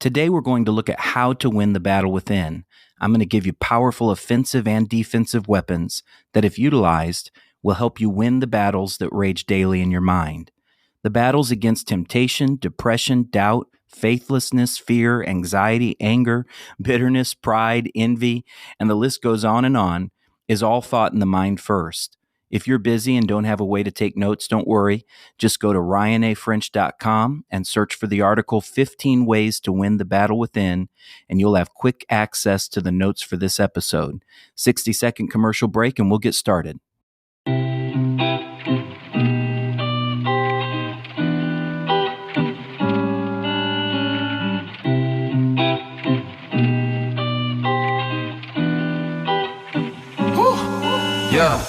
Today, we're going to look at how to win the battle within. I'm going to give you powerful offensive and defensive weapons that, if utilized, will help you win the battles that rage daily in your mind. The battles against temptation, depression, doubt, faithlessness, fear, anxiety, anger, bitterness, pride, envy, and the list goes on, is all fought in the mind first. If you're busy and don't have a way to take notes, don't worry. Just go to ryanafrench.com and search for the article 15 Ways to Win the Battle Within, and you'll have quick access to the notes for this episode. 60-second commercial break, and we'll get started. Yeah.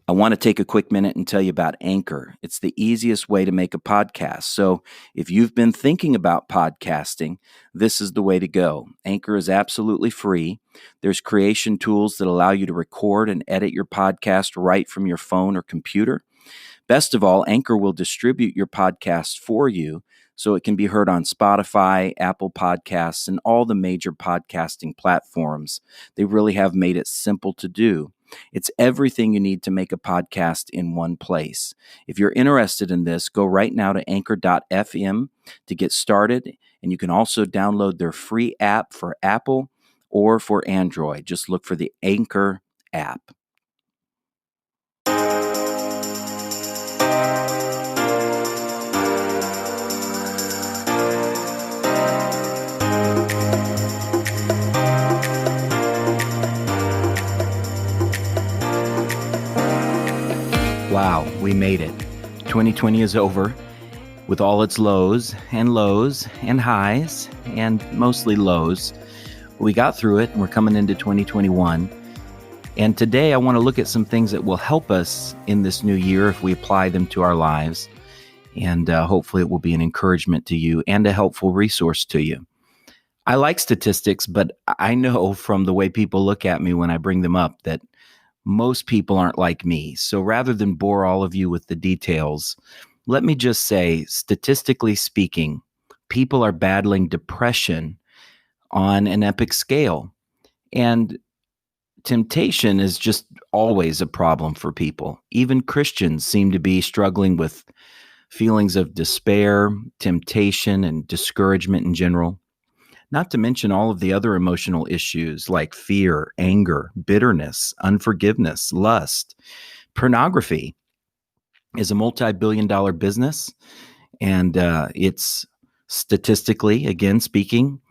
I want to take a quick minute and tell you about Anchor. It's the easiest way to make a podcast. So if you've been thinking about podcasting, this is the way to go. Anchor is absolutely free. There's creation tools that allow you to record and edit your podcast right from your phone or computer. Best of all, Anchor will distribute your podcast for you so it can be heard on Spotify, Apple Podcasts, and all the major podcasting platforms. They really have made it simple to do. It's everything you need to make a podcast in one place. If you're interested in this, go right now to anchor.fm to get started, and you can also download their free app for Apple or for Android. Just look for the Anchor app. Wow, we made it. 2020 is over with all its lows and highs and mostly lows. We got through it and we're coming into 2021. And today I want to look at some things that will help us in this new year if we apply them to our lives. And hopefully it will be an encouragement to you and a helpful resource to you. I like statistics, but I know from the way people look at me when I bring them up that most people aren't like me. So rather than bore all of you with the details, let me just say, statistically speaking, people are battling depression on an epic scale. And temptation is just always a problem for people. Even Christians seem to be struggling with feelings of despair, temptation, and discouragement in general. Not to mention all of the other emotional issues like fear, anger, bitterness, unforgiveness, lust. Pornography is a multi-billion-dollar business, and it's statistically, again speaking,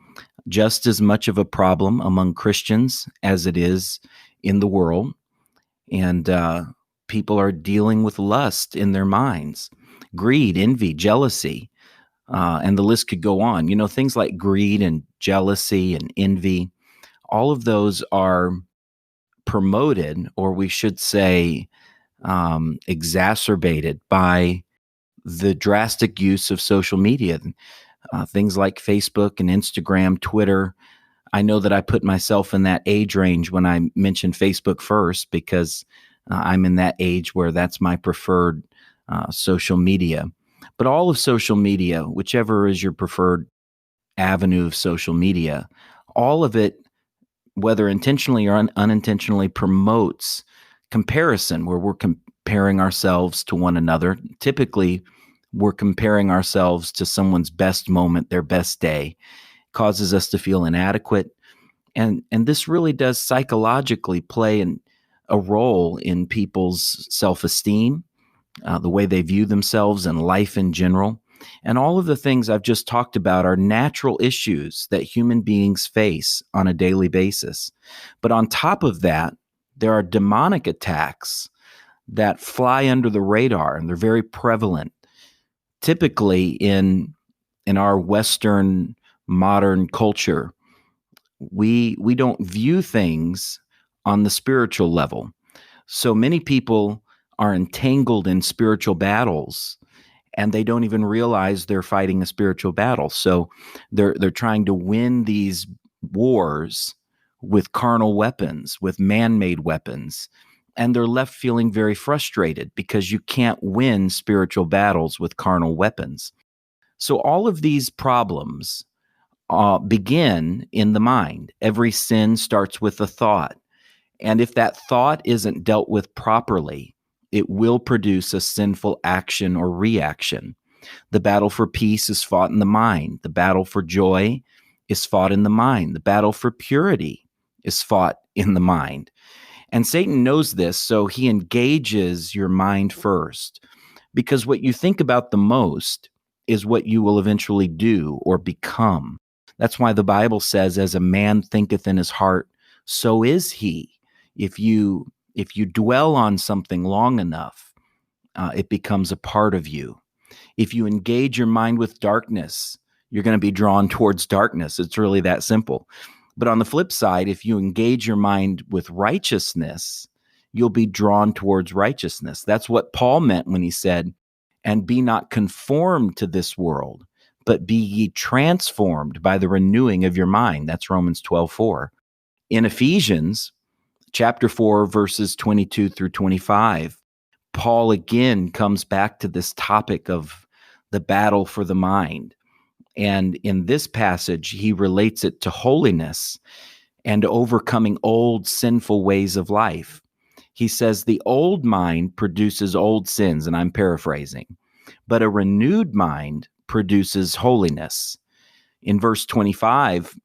just as much of a problem among Christians as it is in the world. And people are dealing with lust in their minds, greed, envy, jealousy. And the list could go on. You know, things like greed and jealousy and envy, all of those are promoted, or we should say exacerbated by the drastic use of social media. Things like Facebook and Instagram, Twitter. I know that I put myself in that age range when I mentioned Facebook first because I'm in that age where that's my preferred social media. But all of social media, whichever is your preferred avenue of social media, all of it, whether intentionally or unintentionally, promotes comparison, where we're comparing ourselves to one another. Typically, we're comparing ourselves to someone's best moment, their best day. It causes us to feel inadequate. And this really does psychologically play a role in people's self-esteem, the way they view themselves and life in general. And all of the things I've just talked about are natural issues that human beings face on a daily basis. But on top of that, there are demonic attacks that fly under the radar, and they're very prevalent. Typically in our Western modern culture, we don't view things on the spiritual level. So many people are entangled in spiritual battles, and they don't even realize they're fighting a spiritual battle. So they're trying to win these wars with carnal weapons, with man-made weapons, and they're left feeling very frustrated because you can't win spiritual battles with carnal weapons. So all of these problems begin in the mind. Every sin starts with a thought. And if that thought isn't dealt with properly, it will produce a sinful action or reaction. The battle for peace is fought in the mind. The battle for joy is fought in the mind. The battle for purity is fought in the mind. And Satan knows this, so he engages your mind first. Because what you think about the most is what you will eventually do or become. That's why the Bible says, as a man thinketh in his heart, so is he. If you dwell on something long enough, it becomes a part of you. If you engage your mind with darkness, you're going to be drawn towards darkness. It's really that simple. But on the flip side, if you engage your mind with righteousness, you'll be drawn towards righteousness. That's what Paul meant when he said, and be not conformed to this world, but be ye transformed by the renewing of your mind. That's Romans 12:4. In Ephesians chapter 4, verses 22 through 25, Paul again comes back to this topic of the battle for the mind. And in this passage, he relates it to holiness and overcoming old sinful ways of life. He says the old mind produces old sins, and I'm paraphrasing, but a renewed mind produces holiness. In verse 25,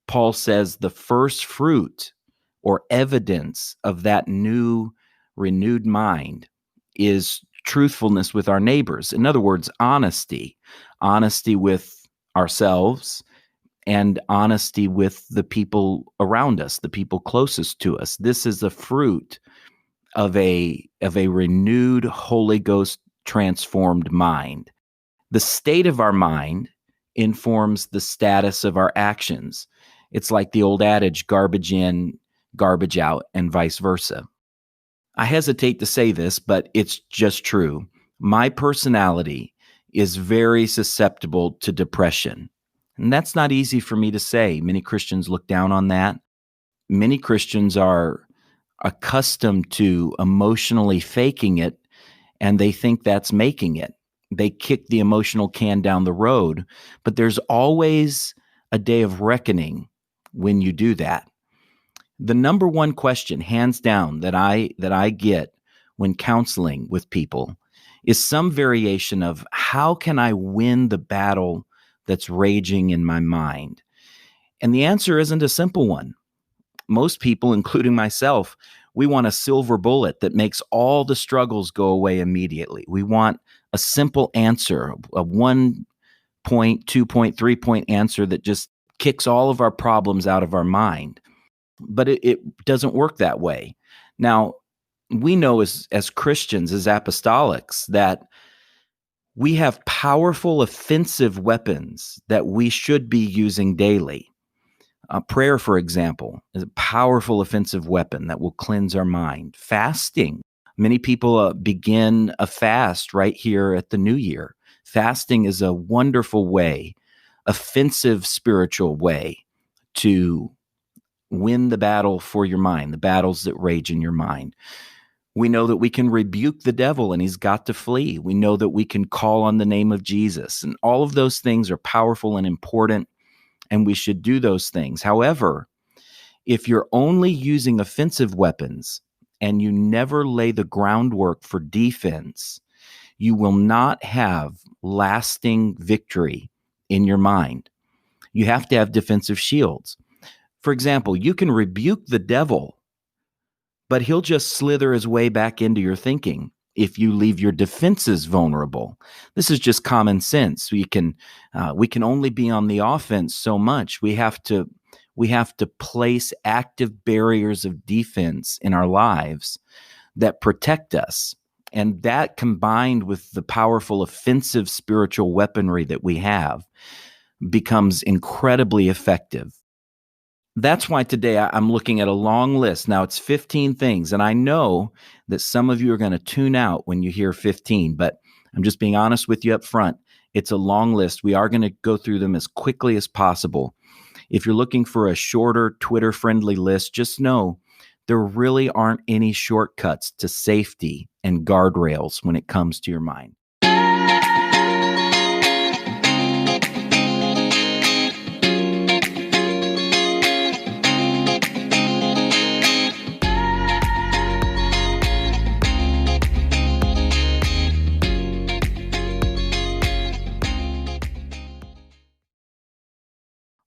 Paul says the first fruit or evidence of that new renewed mind is truthfulness with our neighbors. In other words, honesty with ourselves and honesty with the people around us, the people closest to us. This is a fruit of a renewed Holy Ghost transformed mind. The state of our mind informs the status of our actions. It's like the old adage, garbage in, garbage out, and vice versa. I hesitate to say this, but it's just true. My personality is very susceptible to depression. And that's not easy for me to say. Many Christians look down on that. Many Christians are accustomed to emotionally faking it, and they think that's making it. They kick the emotional can down the road, but there's always a day of reckoning when you do that. The number one question, hands down, that I get when counseling with people is some variation of, how can I win the battle that's raging in my mind? And the answer isn't a simple one. Most people, including myself, we want a silver bullet that makes all the struggles go away immediately. We want a simple answer, a 1 point, 2 point, 3 point answer that just kicks all of our problems out of our mind. But it doesn't work that way. Now, we know as Christians, as apostolics, that we have powerful offensive weapons that we should be using daily. Prayer, for example, is a powerful offensive weapon that will cleanse our mind. Fasting. Many people begin a fast right here at the New Year. Fasting is a wonderful way, offensive spiritual way to win the battle for your mind, the battles that rage in your mind. We know that we can rebuke the devil and he's got to flee. We know that we can call on the name of Jesus. And all of those things are powerful and important, and we should do those things. However, if you're only using offensive weapons and you never lay the groundwork for defense, you will not have lasting victory in your mind. You have to have defensive shields. For example, you can rebuke the devil, but he'll just slither his way back into your thinking if you leave your defenses vulnerable. This is just common sense. We can only be on the offense so much. We have to place active barriers of defense in our lives that protect us. And that, combined with the powerful offensive spiritual weaponry that we have, becomes incredibly effective. That's why today I'm looking at a long list. Now it's 15 things, and I know that some of you are going to tune out when you hear 15, but I'm just being honest with you up front. It's a long list. We are going to go through them as quickly as possible. If you're looking for a shorter Twitter-friendly list, just know there really aren't any shortcuts to safety and guardrails when it comes to your mind.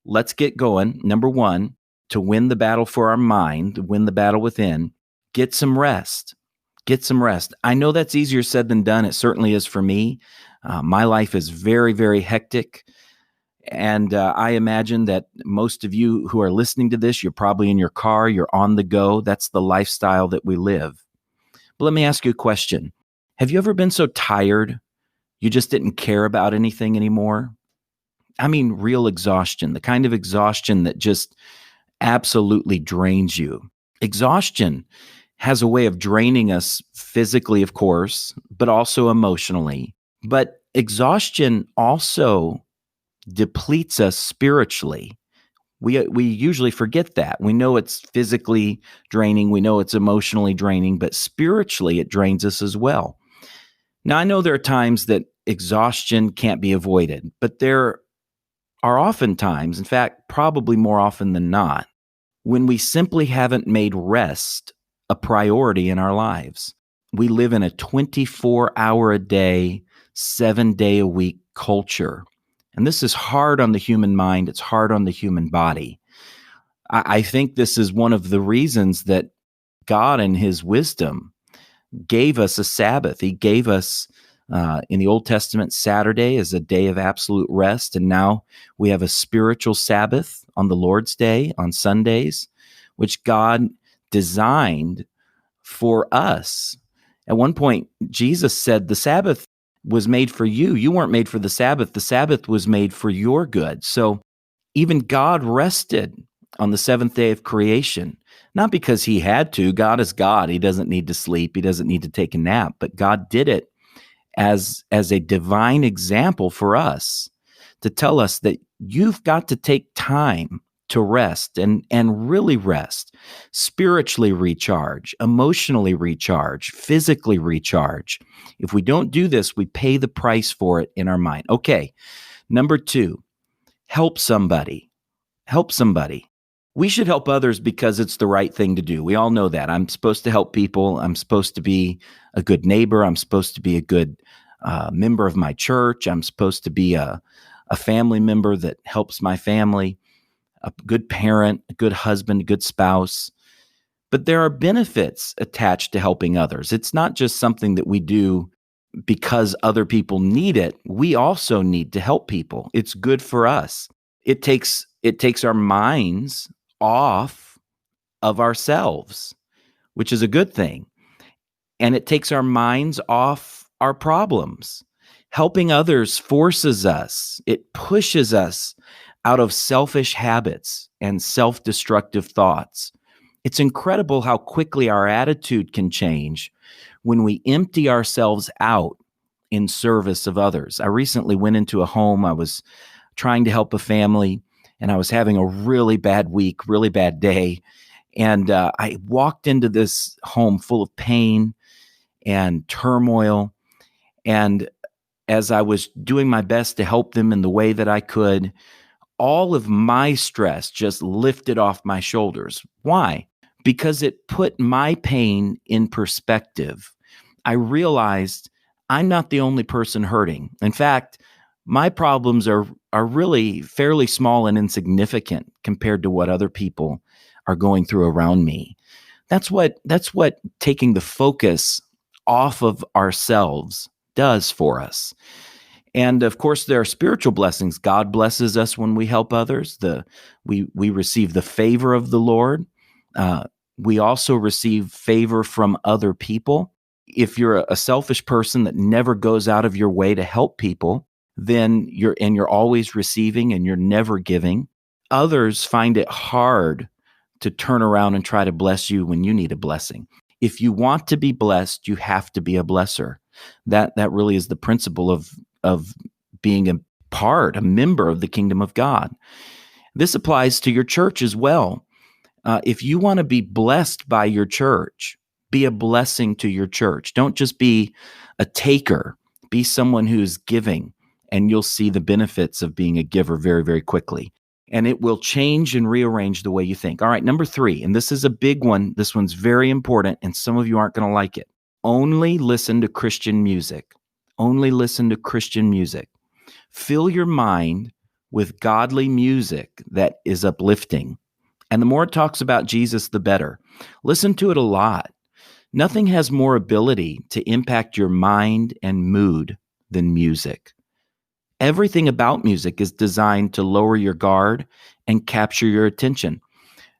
Let's get going. Number one, to win the battle for our mind, to win the battle within, get some rest. Get some rest. I know that's easier said than done. It certainly is for me. My life is very, very hectic. And I imagine that most of you who are listening to this, you're probably in your car, you're on the go. That's the lifestyle that we live. But let me ask you a question. Have you ever been so tired you just didn't care about anything anymore? I mean, real exhaustion, the kind of exhaustion that just absolutely drains you. Exhaustion has a way of draining us physically, of course, but also emotionally. But exhaustion also depletes us spiritually. We usually forget that. We know it's physically draining. We know it's emotionally draining, but spiritually it drains us as well. Now, I know there are times that exhaustion can't be avoided, but there are often times, in fact, probably more often than not, when we simply haven't made rest a priority in our lives. We live in a 24-hour-a-day, 7-day-a-week culture. And this is hard on the human mind. It's hard on the human body. I think this is one of the reasons that God in his wisdom gave us a Sabbath. He gave us, in the Old Testament, Saturday as a day of absolute rest. And now we have a spiritual Sabbath on the Lord's Day, on Sundays, which God designed for us. At one point, Jesus said, the Sabbath was made for you. You weren't made for the Sabbath. The Sabbath was made for your good. So even God rested on the seventh day of creation, not because he had to. God is God. He doesn't need to sleep. He doesn't need to take a nap. But God did it as a divine example for us to tell us that you've got to take time to rest and really rest, spiritually recharge, emotionally recharge, physically recharge. If we don't do this, we pay the price for it in our mind. Okay, number two, help somebody. Help somebody. We should help others because it's the right thing to do. We all know that. I'm supposed to help people. I'm supposed to be a good neighbor. I'm supposed to be a good member of my church. I'm supposed to be a family member that helps my family, a good parent, a good husband, a good spouse. But there are benefits attached to helping others. It's not just something that we do because other people need it. We also need to help people. It's good for us. It takes our minds off of ourselves, which is a good thing. And it takes our minds off our problems. Helping others forces us. It pushes us out of selfish habits and self-destructive thoughts. It's incredible how quickly our attitude can change when we empty ourselves out in service of others. I recently went into a home. I was trying to help a family, and I was having a really bad week, really bad day. And I walked into this home full of pain and turmoil. And as I was doing my best to help them in the way that I could, all of my stress just lifted off my shoulders. Why? Because it put my pain in perspective. I realized I'm not the only person hurting. In fact, my problems are really fairly small and insignificant compared to what other people are going through around me. That's what taking the focus off of ourselves does for us. And of course, there are spiritual blessings. God blesses us when we help others. We receive the favor of the Lord. We also receive favor from other people. If you're a selfish person that never goes out of your way to help people, then you're always receiving and you're never giving. Others find it hard to turn around and try to bless you when you need a blessing. If you want to be blessed, you have to be a blesser. That really is the principle of being a member of the kingdom of God. This applies to your church as well. If you want to be blessed by your church, be a blessing to your church. Don't just be a taker, be someone who's giving, and you'll see the benefits of being a giver very, very quickly. And it will change and rearrange the way you think. All right, number 3, and this is a big one. This one's very important, and some of you aren't going to like it. Only listen to Christian music. Only listen to Christian music. Fill your mind with godly music that is uplifting. And the more it talks about Jesus, the better. Listen to it a lot. Nothing has more ability to impact your mind and mood than music. Everything about music is designed to lower your guard and capture your attention.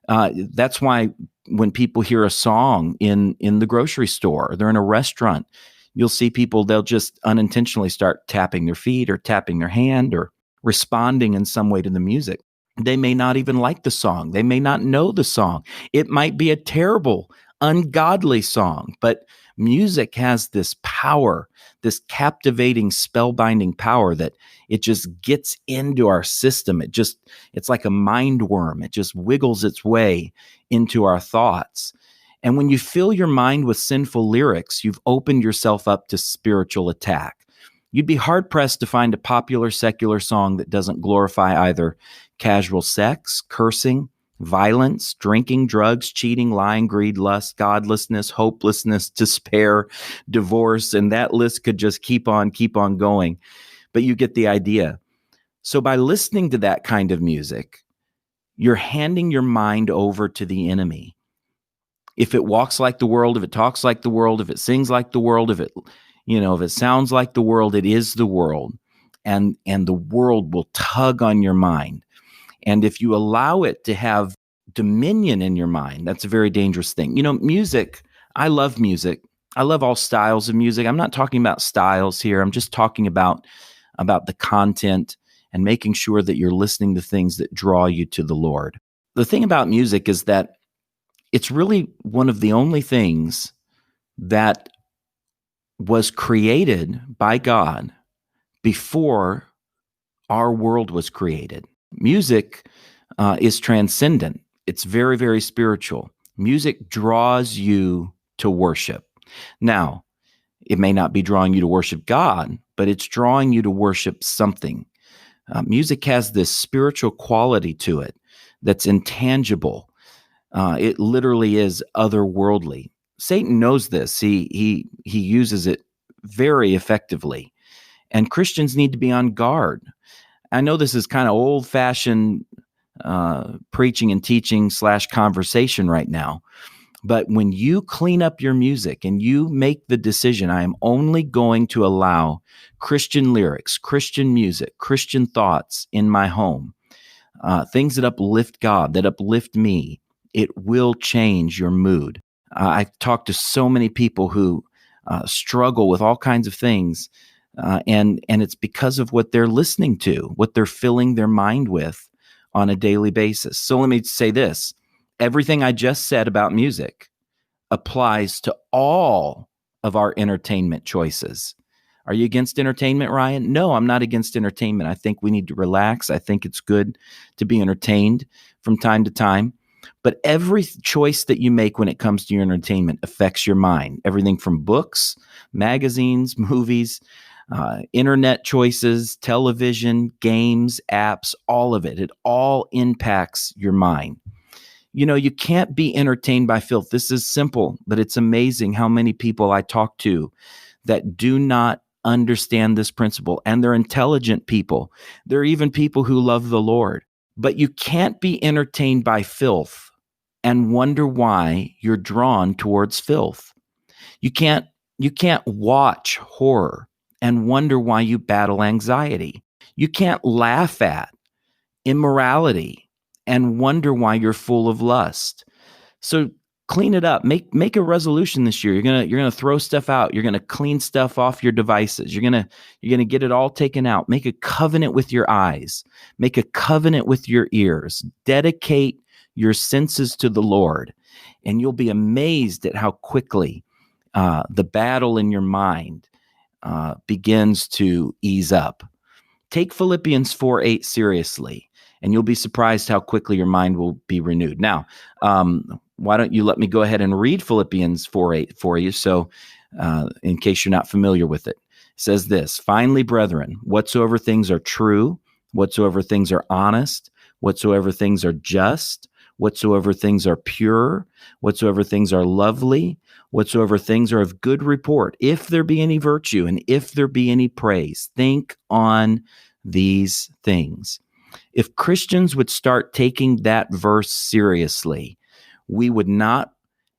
That's why when people hear a song in the grocery store, or they're in a restaurant, you'll see people, they'll just unintentionally start tapping their feet or tapping their hand or responding in some way to the music. They may not even like the song. They may not know the song. It might be a terrible, ungodly song, but music has this power, this captivating, spellbinding power that it just gets into our system. It's like a mind worm. It just wiggles its way into our thoughts. And when you fill your mind with sinful lyrics, you've opened yourself up to spiritual attack. You'd be hard-pressed to find a popular secular song that doesn't glorify either casual sex, cursing, violence, drinking, drugs, cheating, lying, greed, lust, godlessness, hopelessness, despair, divorce, and that list could just keep on going. But you get the idea. So by listening to that kind of music, you're handing your mind over to the enemy. If it walks like the world, if it talks like the world, if it sings like the world, if it sounds like the world, it is the world. And the world will tug on your mind. And if you allow it to have dominion in your mind, that's a very dangerous thing. Music, I love music. I love all styles of music. I'm not talking about styles here. I'm just talking about the content and making sure that you're listening to things that draw you to the Lord. The thing about music is that it's really one of the only things that was created by God before our world was created. Music is transcendent. It's very, very spiritual. Music draws you to worship. Now, it may not be drawing you to worship God, but it's drawing you to worship something. Music has this spiritual quality to it that's intangible. It literally is otherworldly. Satan knows this. He uses it very effectively. And Christians need to be on guard. I know this is kind of old-fashioned preaching and teaching / conversation right now, but when you clean up your music and you make the decision, I am only going to allow Christian lyrics, Christian music, Christian thoughts in my home, things that uplift God, that uplift me, it will change your mood. I've talked to so many people who struggle with all kinds of things, and it's because of what they're listening to, what they're filling their mind with on a daily basis. So let me say this. Everything I just said about music applies to all of our entertainment choices. Are you against entertainment, Ryan? No, I'm not against entertainment. I think we need to relax. I think it's good to be entertained from time to time. But every choice that you make when it comes to your entertainment affects your mind. Everything from books, magazines, movies, internet choices, television, games, apps, all of it. It all impacts your mind. You can't be entertained by filth. This is simple, but it's amazing how many people I talk to that do not understand this principle. And they're intelligent people. There are even people who love the Lord. But you can't be entertained by filth and wonder why you're drawn towards filth. You can't watch horror and wonder why you battle anxiety. You can't laugh at immorality and wonder why you're full of lust. So clean it up. Make a resolution this year. You're gonna throw stuff out. You're gonna clean stuff off your devices. You're gonna get it all taken out. Make a covenant with your eyes. Make a covenant with your ears. Dedicate your senses to the Lord, and you'll be amazed at how quickly the battle in your mind begins to ease up. Take Philippians 4:8 seriously. and you'll be surprised how quickly your mind will be renewed. Now, why don't you let me go ahead and read Philippians 4:8 for you, so in case you're not familiar with it. It says this: "Finally, brethren, whatsoever things are true, whatsoever things are honest, whatsoever things are just, whatsoever things are pure, whatsoever things are lovely, whatsoever things are of good report, if there be any virtue and if there be any praise, think on these things." If Christians would start taking that verse seriously, we would not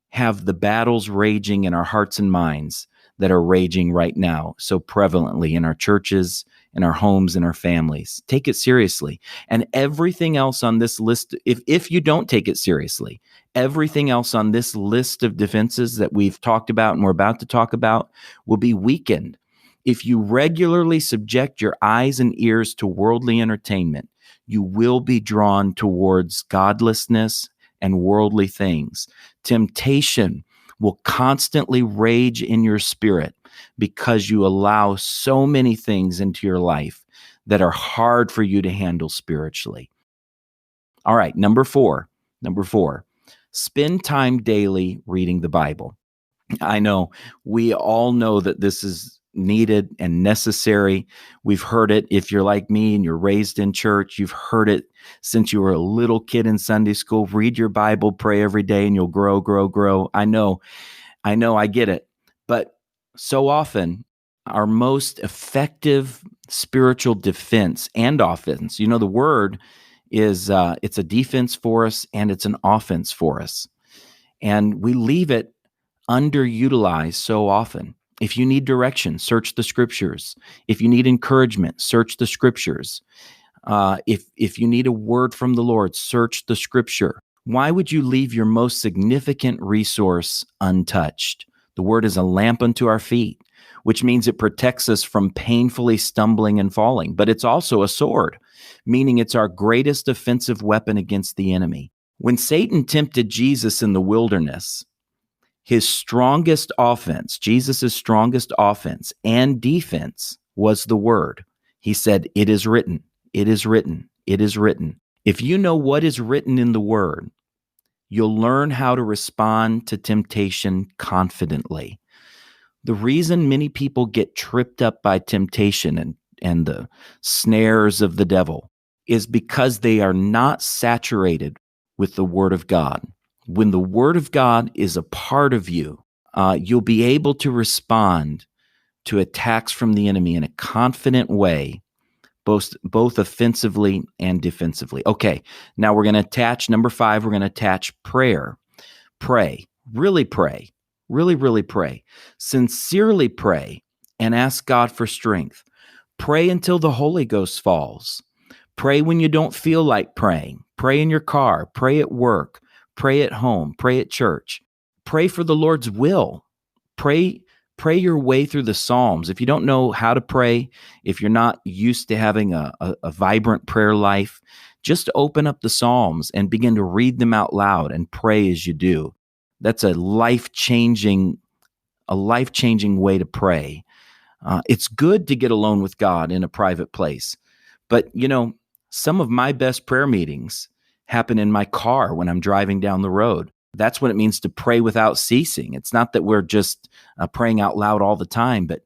have the battles raging in our hearts and minds that are raging right now so prevalently in our churches, in our homes, in our families. Take it seriously. And everything else on this list, if you don't take it seriously, everything else on this list of defenses that we've talked about and we're about to talk about will be weakened. If you regularly subject your eyes and ears to worldly entertainment, you will be drawn towards godlessness and worldly things. Temptation will constantly rage in your spirit because you allow so many things into your life that are hard for you to handle spiritually. All right, number four, spend time daily reading the Bible. I know we all know that this is needed and necessary. We've heard it. If you're like me and you're raised in church, you've heard it since you were a little kid in Sunday school. Read your Bible, pray every day, and you'll grow, grow, grow. I know, I get it. But so often, our most effective spiritual defense and offense, the word is, it's a defense for us and it's an offense for us. And we leave it underutilized so often. If you need direction, search the scriptures. If you need encouragement, search the scriptures. If you need a word from the Lord, search the scripture. Why would you leave your most significant resource untouched? The word is a lamp unto our feet, which means it protects us from painfully stumbling and falling. But it's also a sword, meaning it's our greatest offensive weapon against the enemy. When Satan tempted Jesus in the wilderness, his strongest offense, Jesus' strongest offense and defense was the word. He said, "It is written, it is written, it is written." If you know what is written in the word, you'll learn how to respond to temptation confidently. The reason many people get tripped up by temptation and the snares of the devil is because they are not saturated with the word of God. When the word of God is a part of you, you'll be able to respond to attacks from the enemy in a confident way, both offensively and defensively. Okay, now we're going to attach, number 5, we're going to attach prayer. Pray, really pray, really pray. Sincerely pray and ask God for strength. Pray until the Holy Ghost falls. Pray when you don't feel like praying. Pray in your car, pray at work. Pray at home, pray at church. Pray for the Lord's will. Pray your way through the Psalms. If you don't know how to pray, if you're not used to having a vibrant prayer life, just open up the Psalms and begin to read them out loud and pray as you do. That's a life-changing way to pray. It's good to get alone with God in a private place. But, some of my best prayer meetings happen in my car when I'm driving down the road. That's what it means to pray without ceasing. It's not that we're just praying out loud all the time, but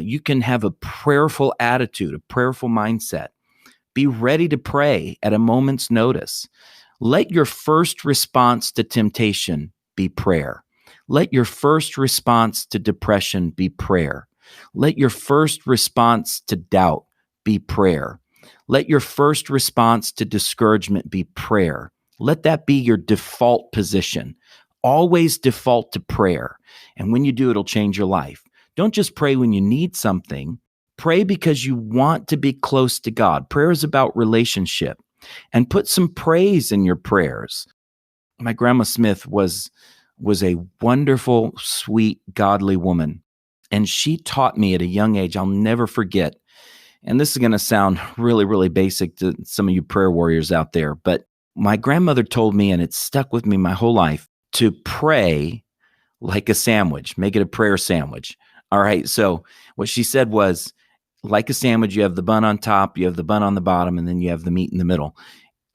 you can have a prayerful attitude, a prayerful mindset. Be ready to pray at a moment's notice. Let your first response to temptation be prayer. Let your first response to depression be prayer. Let your first response to doubt be prayer. Let your first response to discouragement be prayer. Let that be your default position. Always default to prayer. And when you do, it'll change your life. Don't just pray when you need something. Pray because you want to be close to God. Prayer is about relationship. And put some praise in your prayers. My grandma Smith was a wonderful, sweet, godly woman. And she taught me at a young age, I'll never forget. And this is going to sound really, really basic to some of you prayer warriors out there, but my grandmother told me, and it stuck with me my whole life, to pray like a sandwich. Make it a prayer sandwich. All right. So what she said was, like a sandwich, you have the bun on top, you have the bun on the bottom, and then you have the meat in the middle.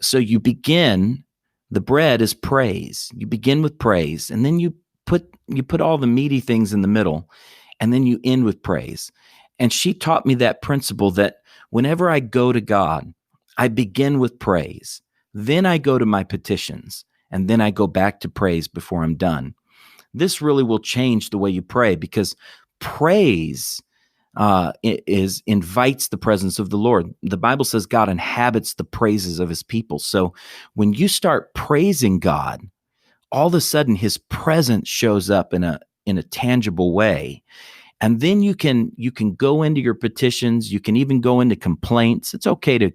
So the bread is praise. You begin with praise, and then you put all the meaty things in the middle, and then you end with praise. And she taught me that principle that whenever I go to God, I begin with praise. Then I go to my petitions, and then I go back to praise before I'm done. This really will change the way you pray, because praise invites the presence of the Lord. The Bible says God inhabits the praises of his people. So when you start praising God, all of a sudden his presence shows up in a tangible way. And then you can go into your petitions. You can even go into complaints. It's okay to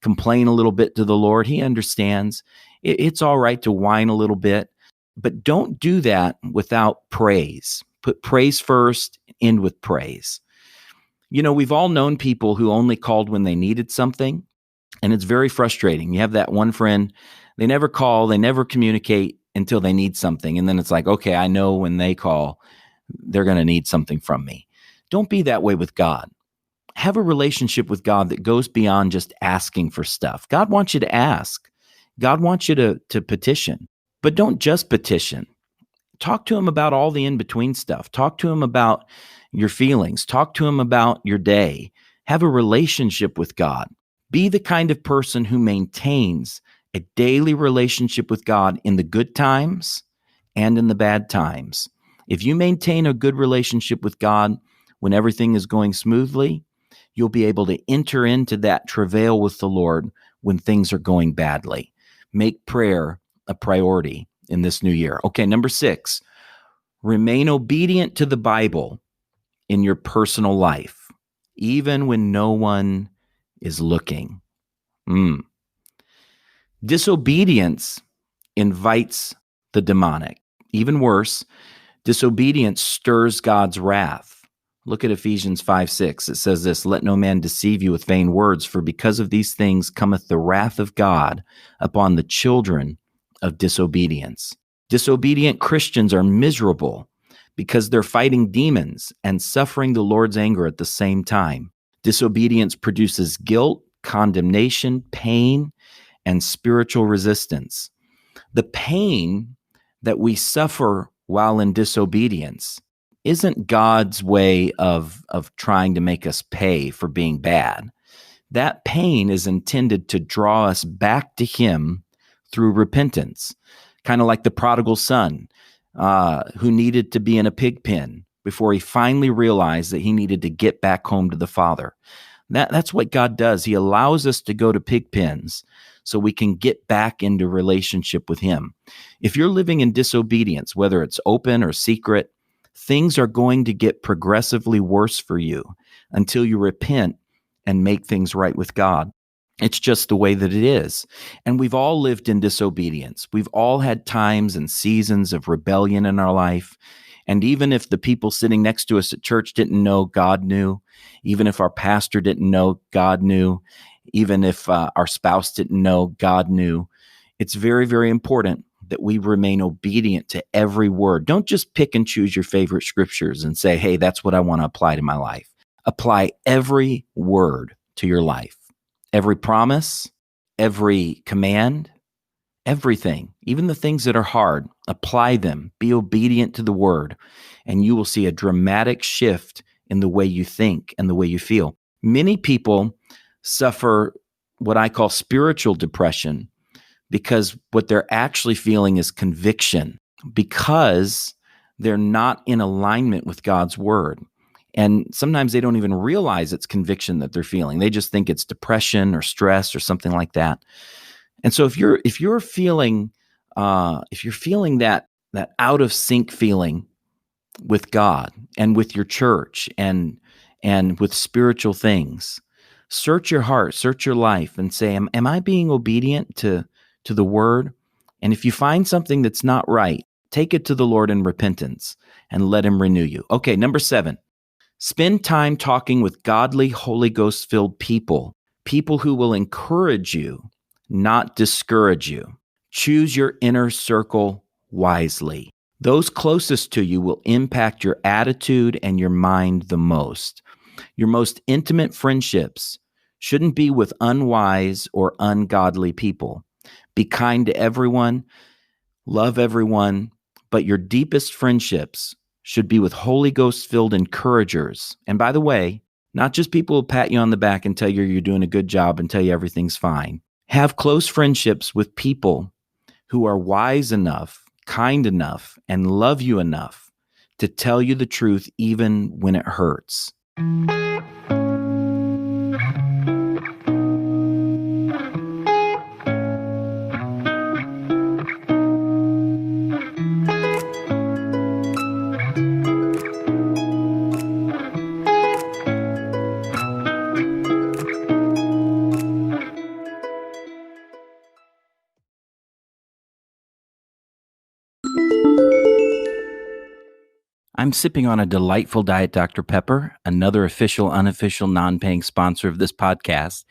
complain a little bit to the Lord. He understands. It's all right to whine a little bit, but don't do that without praise. Put praise first, end with praise. We've all known people who only called when they needed something, and it's very frustrating. You have that one friend, they never call, they never communicate until they need something. And then it's like, okay, I know when they call, they're going to need something from me. Don't be that way with God. Have a relationship with God that goes beyond just asking for stuff. God wants you to ask. God wants you to petition, but don't just petition. Talk to him about all the in-between stuff. Talk to him about your feelings. Talk to him about your day. Have a relationship with God. Be the kind of person who maintains a daily relationship with God in the good times and in the bad times. If you maintain a good relationship with God when everything is going smoothly, you'll be able to enter into that travail with the Lord when things are going badly. Make prayer a priority in this new year. Okay, number 6, remain obedient to the Bible in your personal life, even when no one is looking. Disobedience invites the demonic. Even worse, disobedience stirs God's wrath. Look at Ephesians 5:6. It says this, "Let no man deceive you with vain words, for because of these things cometh the wrath of God upon the children of disobedience." Disobedient Christians are miserable because they're fighting demons and suffering the Lord's anger at the same time. Disobedience produces guilt, condemnation, pain, and spiritual resistance. The pain that we suffer while in disobedience isn't God's way of trying to make us pay for being bad. That pain is intended to draw us back to him through repentance, kind of like the prodigal son who needed to be in a pig pen before he finally realized that he needed to get back home to the Father. That's what God does. He allows us to go to pig pens so we can get back into relationship with him. If you're living in disobedience, whether it's open or secret, things are going to get progressively worse for you until you repent and make things right with God. It's just the way that it is. And we've all lived in disobedience. We've all had times and seasons of rebellion in our life. And even if the people sitting next to us at church didn't know, God knew. Even if our pastor didn't know, God knew. Even if our spouse didn't know, God knew. It's very, very important that we remain obedient to every word. Don't just pick and choose your favorite scriptures and say, hey, that's what I want to apply to my life. Apply every word to your life. Every promise, every command, everything, even the things that are hard, apply them. Be obedient to the word, and you will see a dramatic shift in the way you think and the way you feel. Many people suffer what I call spiritual depression because what they're actually feeling is conviction because they're not in alignment with God's word. And sometimes they don't even realize it's conviction that they're feeling. They just think it's depression or stress or something like that. And so if you're feeling that out of sync feeling with God and with your church and with spiritual things, search your heart, search your life, and say, am I being obedient to the word? And if you find something that's not right, take it to the Lord in repentance and let him renew you. Okay, number 7. Spend time talking with godly, Holy Ghost-filled people who will encourage you, not discourage you. Choose your inner circle wisely. Those closest to you will impact your attitude and your mind the most. Your most intimate friendships shouldn't be with unwise or ungodly people. Be kind to everyone, love everyone, but your deepest friendships should be with Holy Ghost-filled encouragers. And by the way, not just people who pat you on the back and tell you you're doing a good job and tell you everything's fine. Have close friendships with people who are wise enough, kind enough, and love you enough to tell you the truth even when it hurts. I'm sipping on a delightful Diet Dr. Pepper, another official, unofficial, non-paying sponsor of this podcast.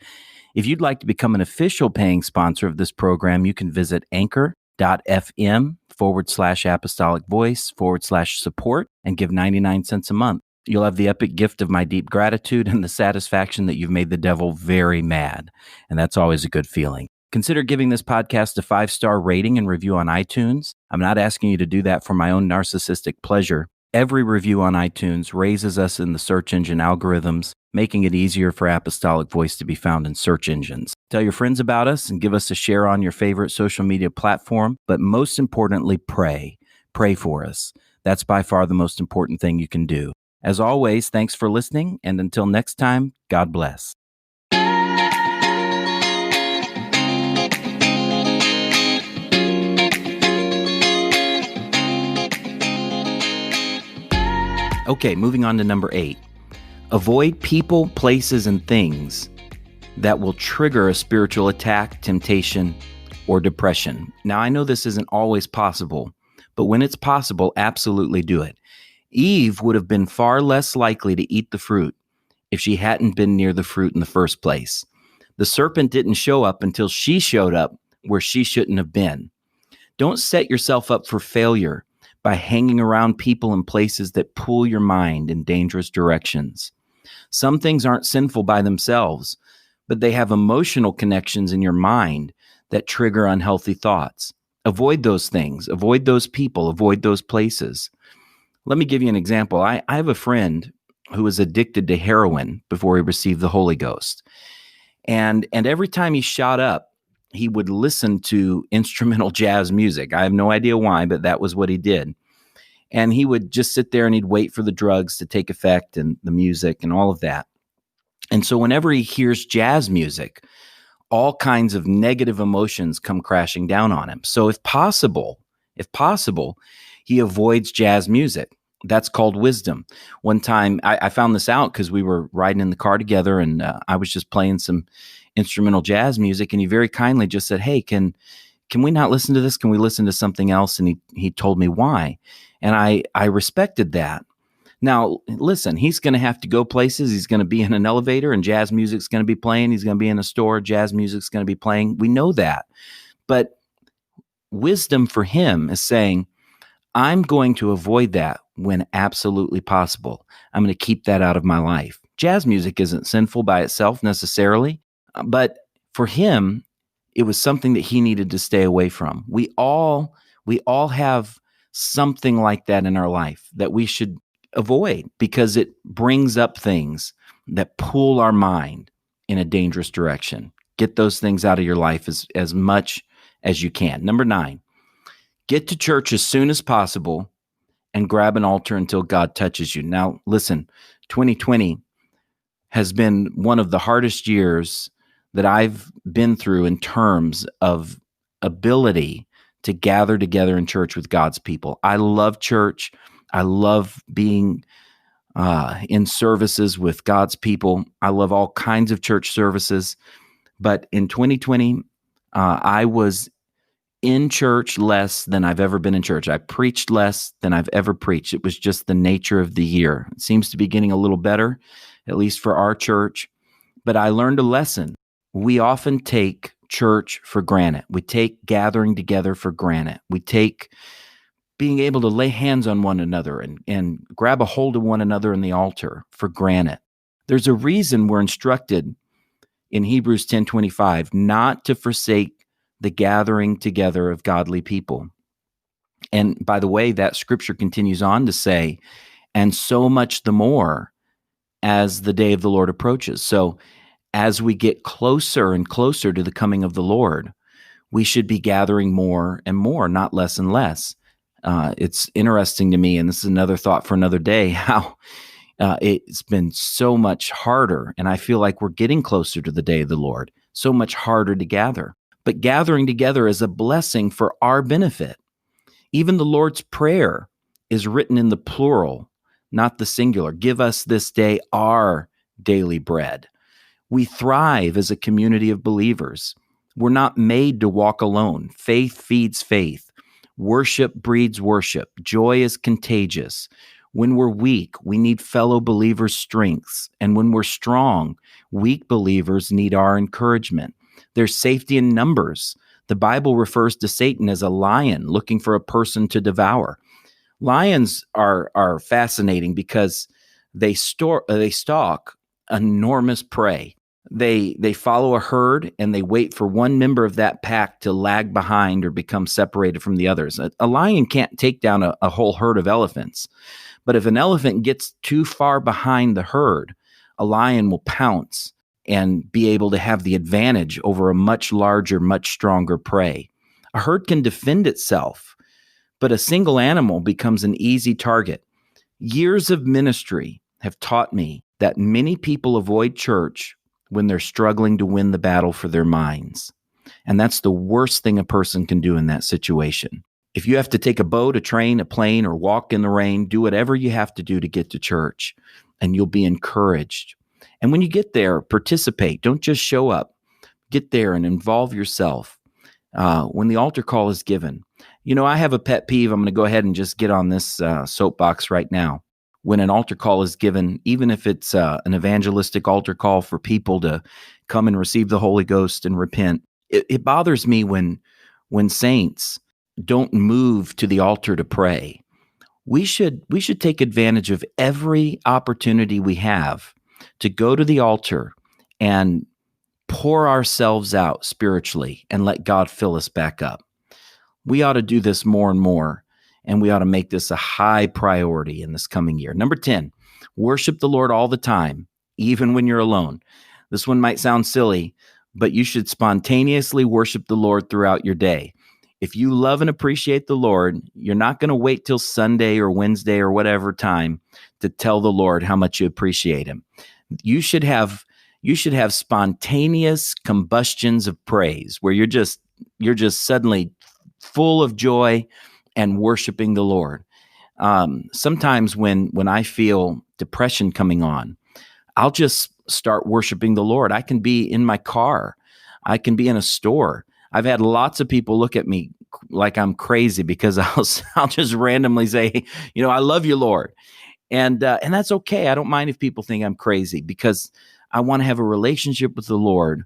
If you'd like to become an official paying sponsor of this program, you can visit anchor.fm/apostolic voice/support and give 99 cents a month. You'll have the epic gift of my deep gratitude and the satisfaction that you've made the devil very mad. And that's always a good feeling. Consider giving this podcast a 5-star rating and review on iTunes. I'm not asking you to do that for my own narcissistic pleasure. Every review on iTunes raises us in the search engine algorithms, making it easier for Apostolic Voice to be found in search engines. Tell your friends about us and give us a share on your favorite social media platform. But most importantly, pray. Pray for us. That's by far the most important thing you can do. As always, thanks for listening. And until next time, God bless. Okay, moving on to number 8. Avoid people, places, and things that will trigger a spiritual attack, temptation, or depression. Now, I know this isn't always possible, but when it's possible, absolutely do it. Eve would have been far less likely to eat the fruit if she hadn't been near the fruit in the first place. The serpent didn't show up until she showed up where she shouldn't have been. Don't set yourself up for failure by hanging around people and places that pull your mind in dangerous directions. Some things aren't sinful by themselves, but they have emotional connections in your mind that trigger unhealthy thoughts. Avoid those things, avoid those people, avoid those places. Let me give you an example. I have a friend who was addicted to heroin before he received the Holy Ghost. And every time he shot up, he would listen to instrumental jazz music. I have no idea why, but that was what he did. And he would just sit there and he'd wait for the drugs to take effect and the music and all of that. And so whenever he hears jazz music, all kinds of negative emotions come crashing down on him. So if possible, he avoids jazz music. That's called wisdom. One time I found this out because we were riding in the car together and I was just playing some instrumental jazz music, and he very kindly just said, "Hey, can we not listen to this? Can we listen to something else?" And he told me why. And I respected that. Now, listen, he's going to have to go places. He's going to be in an elevator and jazz music's going to be playing. He's going to be in a store, jazz music's going to be playing. We know that. But wisdom for him is saying, I'm going to avoid that when absolutely possible. I'm going to keep that out of my life. Jazz music isn't sinful by itself necessarily. But for him, it was something that he needed to stay away from. We all have something like that in our life that we should avoid because it brings up things that pull our mind in a dangerous direction. Get those things out of your life as much as you can. Number 9, get to church as soon as possible and grab an altar until God touches you. Now, listen, 2020 has been one of the hardest years that I've been through in terms of ability to gather together in church with God's people. I love church. I love being in services with God's people. I love all kinds of church services. But in 2020, I was in church less than I've ever been in church. I preached less than I've ever preached. It was just the nature of the year. It seems to be getting a little better, at least for our church. But I learned a lesson. We often take church for granted. We take gathering together for granted. We take being able to lay hands on one another and grab a hold of one another in the altar for granted. There's a reason we're instructed in Hebrews 10:25, not to forsake the gathering together of godly people. And by the way, that scripture continues on to say, and so much the more as the day of the Lord approaches. So as we get closer and closer to the coming of the Lord, we should be gathering more and more, not less and less. It's interesting to me, and this is another thought for another day, how it's been so much harder, and I feel like we're getting closer to the day of the Lord, so much harder to gather. But gathering together is a blessing for our benefit. Even the Lord's Prayer is written in the plural, not the singular. Give us this day our daily bread. We thrive as a community of believers. We're not made to walk alone. Faith feeds faith. Worship breeds worship. Joy is contagious. When we're weak, we need fellow believers' strengths. And when we're strong, weak believers need our encouragement. There's safety in numbers. The Bible refers to Satan as a lion looking for a person to devour. Lions are fascinating because they stalk enormous prey. They follow a herd and they wait for one member of that pack to lag behind or become separated from the others. A lion can't take down a whole herd of elephants. But if an elephant gets too far behind the herd, a lion will pounce and be able to have the advantage over a much larger, much stronger prey. A herd can defend itself, but a single animal becomes an easy target. Years of ministry have taught me that many people avoid church when they're struggling to win the battle for their minds. And that's the worst thing a person can do in that situation. If you have to take a boat, a train, a plane, or walk in the rain, do whatever you have to do to get to church, and you'll be encouraged. And when you get there, participate. Don't just show up. Get there and involve yourself when the altar call is given. You know, I have a pet peeve. I'm going to go ahead and just get on this soapbox right now. When an altar call is given, even if it's an evangelistic altar call for people to come and receive the Holy Ghost and repent, it bothers me when saints don't move to the altar to pray. We should take advantage of every opportunity we have to go to the altar and pour ourselves out spiritually and let God fill us back up. We ought to do this more and more, and we ought to make this a high priority in this coming year. Number 10, worship the Lord all the time, even when you're alone. This one might sound silly, but you should spontaneously worship the Lord throughout your day. If you love and appreciate the Lord, you're not going to wait till Sunday or Wednesday or whatever time to tell the Lord how much you appreciate him. You should have spontaneous combustions of praise where you're just suddenly full of joy and worshiping the Lord. Sometimes when I feel depression coming on, I'll just start worshiping the Lord. I can be in my car. I can be in a store. I've had lots of people look at me like I'm crazy because I'll just randomly say, I love you, Lord. And that's okay. I don't mind if people think I'm crazy because I want to have a relationship with the Lord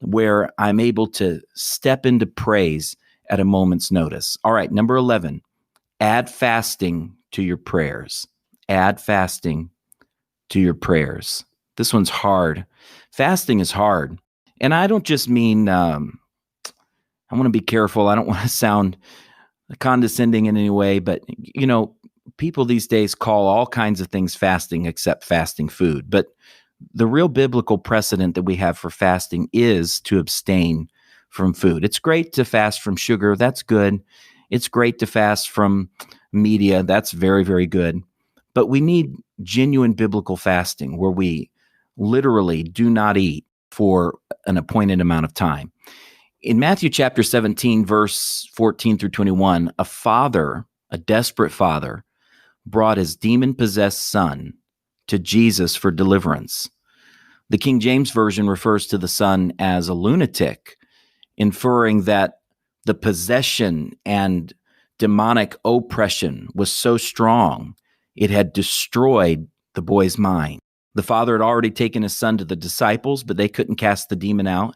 where I'm able to step into praise at a moment's notice. All right, number 11, add fasting to your prayers. Add fasting to your prayers. This one's hard. Fasting is hard. And I don't just mean, I want to be careful. I don't want to sound condescending in any way, but, people these days call all kinds of things fasting except fasting food. But the real biblical precedent that we have for fasting is to abstain from food. It's great to fast from sugar. That's good. It's great to fast from media. That's very, very good. But we need genuine biblical fasting where we literally do not eat for an appointed amount of time. In Matthew chapter 17, verse 14 through 21, a desperate father, brought his demon-possessed son to Jesus for deliverance. The King James Version refers to the son as a lunatic, inferring that the possession and demonic oppression was so strong, it had destroyed the boy's mind. The father had already taken his son to the disciples, but they couldn't cast the demon out.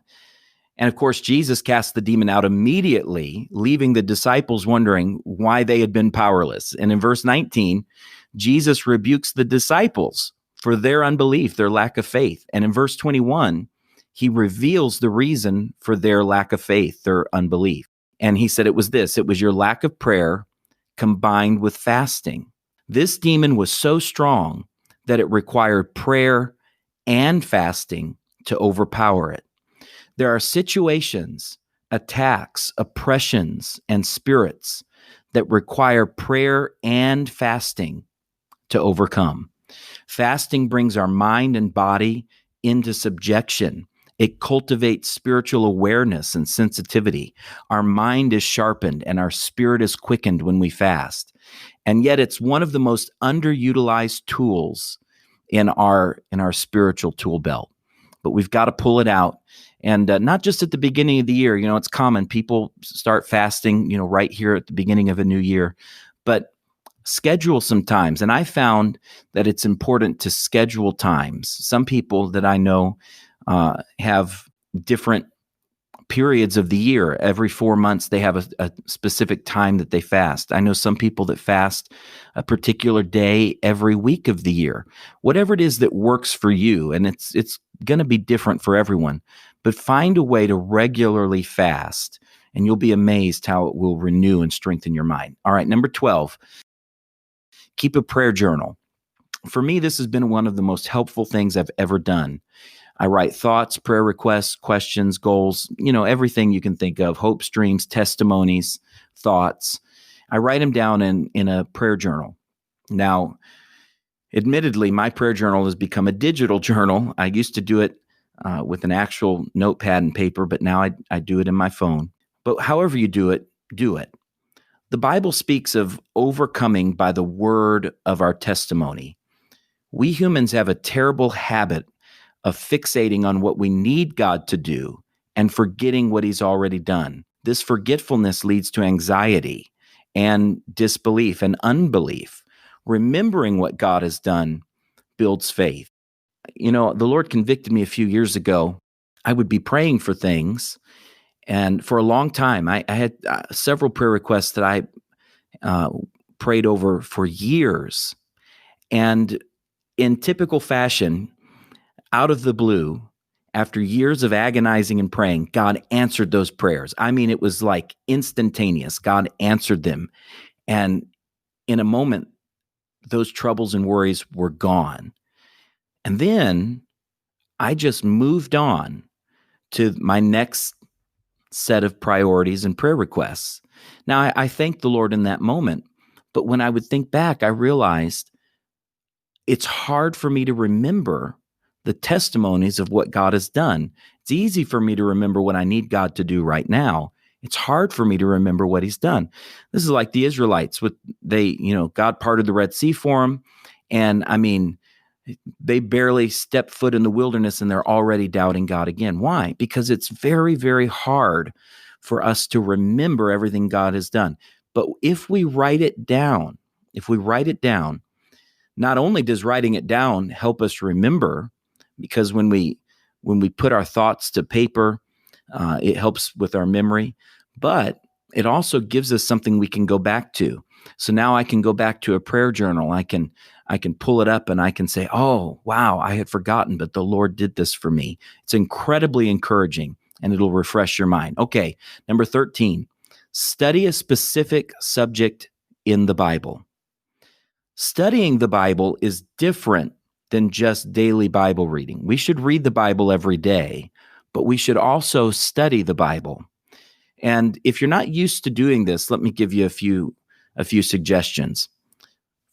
And of course, Jesus cast the demon out immediately, leaving the disciples wondering why they had been powerless. And in verse 19, Jesus rebukes the disciples for their unbelief, their lack of faith. And in verse 21, he reveals the reason for their lack of faith, their unbelief. And he said it was this: it was your lack of prayer combined with fasting. This demon was so strong that it required prayer and fasting to overpower it. There are situations, attacks, oppressions, and spirits that require prayer and fasting to overcome. Fasting brings our mind and body into subjection. It cultivates spiritual awareness and sensitivity. Our mind is sharpened and our spirit is quickened when we fast. And yet it's one of the most underutilized tools in our spiritual tool belt. But we've got to pull it out. And not just at the beginning of the year. It's common. People start fasting, right here at the beginning of a new year. But schedule some times. And I found that it's important to schedule times. Some people that I know have different periods of the year. Every 4 months, they have a specific time that they fast. I know some people that fast a particular day every week of the year. Whatever it is that works for you, and it's going to be different for everyone, but find a way to regularly fast, and you'll be amazed how it will renew and strengthen your mind. All right, number 12, keep a prayer journal. For me, this has been one of the most helpful things I've ever done. I write thoughts, prayer requests, questions, goals, everything you can think of, hopes, dreams, testimonies, thoughts. I write them down in a prayer journal. Now, admittedly, my prayer journal has become a digital journal. I used to do it with an actual notepad and paper, but now I do it in my phone. But however you do it, do it. The Bible speaks of overcoming by the word of our testimony. We humans have a terrible habit of fixating on what we need God to do and forgetting what he's already done. This forgetfulness leads to anxiety and disbelief and unbelief. Remembering what God has done builds faith. The Lord convicted me a few years ago. I would be praying for things, and for a long time, I had several prayer requests that I prayed over for years. And in typical fashion, out of the blue, after years of agonizing and praying, God answered those prayers. I mean, it was like instantaneous. God answered them. And in a moment, those troubles and worries were gone. And then I just moved on to my next set of priorities and prayer requests. Now, I thanked the Lord in that moment. But when I would think back, I realized it's hard for me to remember the testimonies of what God has done. It's easy for me to remember what I need God to do right now. It's hard for me to remember what he's done. This is like the Israelites. God parted the Red Sea for them. And I mean, they barely stepped foot in the wilderness and they're already doubting God again. Why? Because it's very, very hard for us to remember everything God has done. But if we write it down, not only does writing it down help us remember, because when we put our thoughts to paper, it helps with our memory, but it also gives us something we can go back to. So now I can go back to a prayer journal. I can pull it up and I can say, oh, wow, I had forgotten, but the Lord did this for me. It's incredibly encouraging and it'll refresh your mind. Okay, number 13, study a specific subject in the Bible. Studying the Bible is different than just daily Bible reading. We should read the Bible every day, but we should also study the Bible. And if you're not used to doing this, let me give you a few suggestions.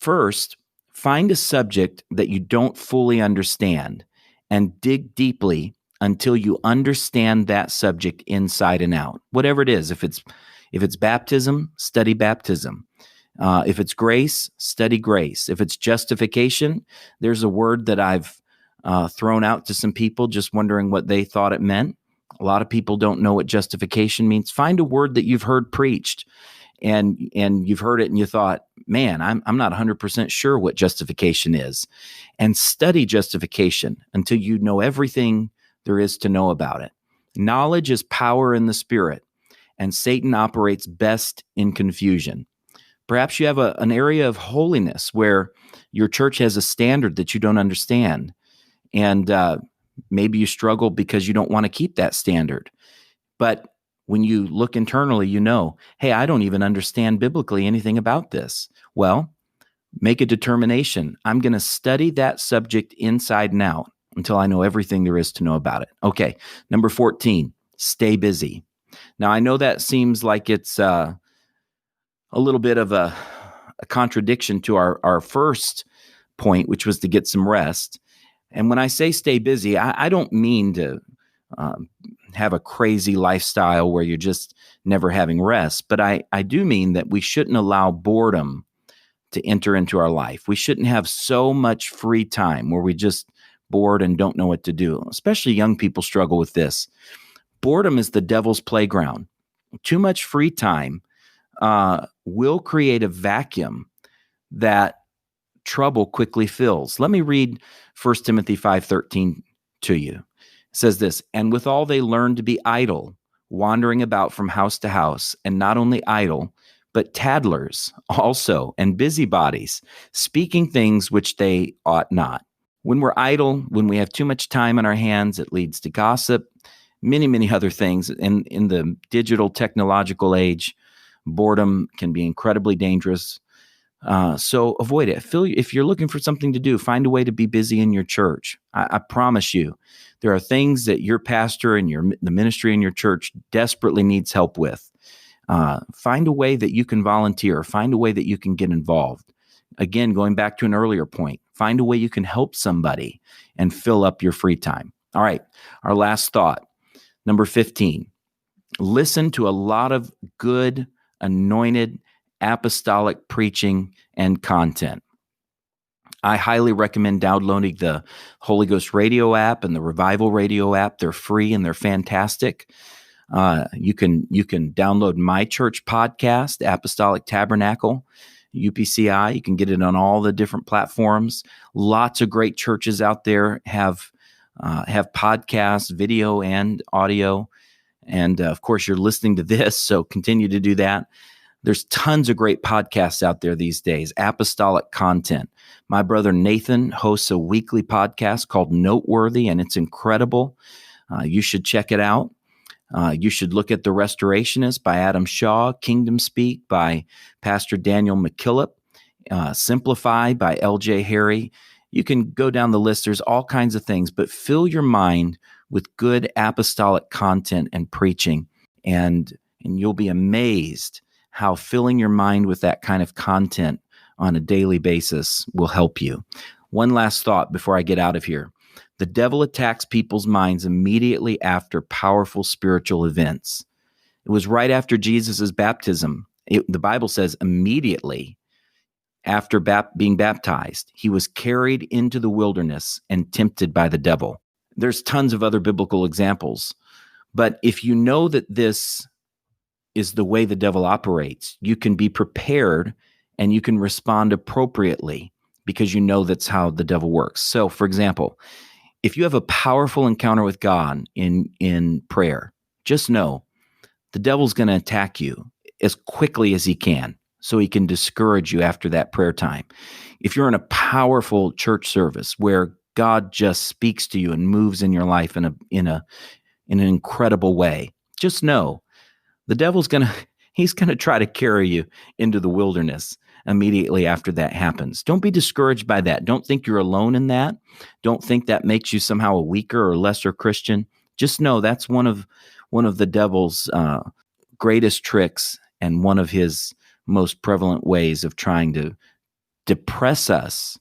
First, find a subject that you don't fully understand and dig deeply until you understand that subject inside and out. Whatever it is, if it's baptism, study baptism. If it's grace, study grace. If it's justification, there's a word that I've thrown out to some people just wondering what they thought it meant. A lot of people don't know what justification means. Find a word that you've heard preached and you've heard it and you thought, man, I'm not 100% sure what justification is. And study justification until you know everything there is to know about it. Knowledge is power in the spirit, and Satan operates best in confusion. Perhaps you have an area of holiness where your church has a standard that you don't understand. And Maybe you struggle because you don't want to keep that standard. But when you look internally, you know, hey, I don't even understand biblically anything about this. Well, make a determination. I'm going to study that subject inside and out until I know everything there is to know about it. Okay, number 14, stay busy. Now, I know that seems like it's a little bit of a contradiction to our first point, which was to get some rest. And when I say stay busy, I don't mean to have a crazy lifestyle where you're just never having rest, but I do mean that we shouldn't allow boredom to enter into our life. We shouldn't have so much free time where we just bored and don't know what to do. Especially young people struggle with this. Boredom is the devil's playground. Too much free time will create a vacuum that trouble quickly fills. Let me read 1 Timothy 5:13 to you. It says this, and withal they learn to be idle, wandering about from house to house, and not only idle, but tattlers also, and busybodies, speaking things which they ought not. When we're idle, when we have too much time on our hands, it leads to gossip, many, many other things. In the digital technological age, boredom can be incredibly dangerous. So avoid it. If you're looking for something to do, find a way to be busy in your church. I promise you, there are things that your pastor and the ministry in your church desperately needs help with. Find a way that you can volunteer. Find a way that you can get involved. Again, going back to an earlier point, find a way you can help somebody and fill up your free time. All right, our last thought, number 15. Listen to a lot of good, anointed, apostolic preaching and content. I highly recommend downloading the Holy Ghost Radio app and the Revival Radio app. They're free and they're fantastic. You can download my church podcast, Apostolic Tabernacle, UPCI. You can get it on all the different platforms. Lots of great churches out there have podcasts, video and audio. And of course, you're listening to this, so continue to do that. There's tons of great podcasts out there these days, apostolic content. My brother Nathan hosts a weekly podcast called Noteworthy, and it's incredible. You should check it out. You should look at The Restorationist by Adam Shaw, Kingdom Speak by Pastor Daniel McKillop, Simplify by L.J. Harry. You can go down the list. There's all kinds of things, but fill your mind with good apostolic content and preaching, and you'll be amazed how filling your mind with that kind of content on a daily basis will help you. One last thought before I get out of here. The devil attacks people's minds immediately after powerful spiritual events. It was right after Jesus' baptism. The Bible says immediately after being baptized, he was carried into the wilderness and tempted by the devil. There's tons of other biblical examples. But if you know that this is the way the devil operates, you can be prepared and you can respond appropriately because you know that's how the devil works. So, for example, if you have a powerful encounter with God in prayer, just know the devil's going to attack you as quickly as he can so he can discourage you after that prayer time. If you're in a powerful church service where God just speaks to you and moves in your life in an incredible way, just know the devil's he's going to try to carry you into the wilderness immediately after that happens. Don't be discouraged by that. Don't think you're alone in that. Don't think that makes you somehow a weaker or lesser Christian. Just know that's one of the devil's greatest tricks and one of his most prevalent ways of trying to depress us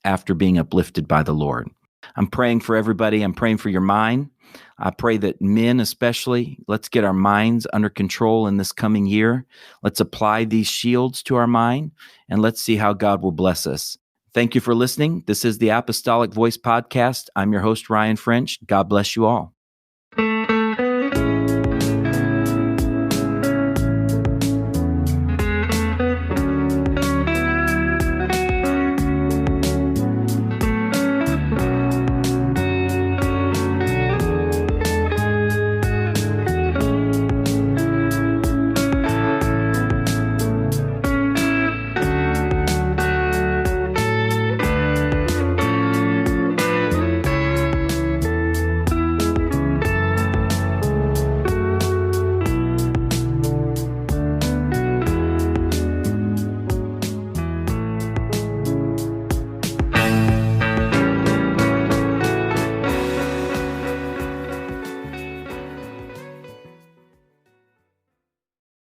after being uplifted by the Lord. I'm praying for everybody. I'm praying for your mind. I pray that men especially, let's get our minds under control in this coming year. Let's apply these shields to our mind, and let's see how God will bless us. Thank you for listening. This is the Apostolic Voice Podcast. I'm your host, Ryan French. God bless you all.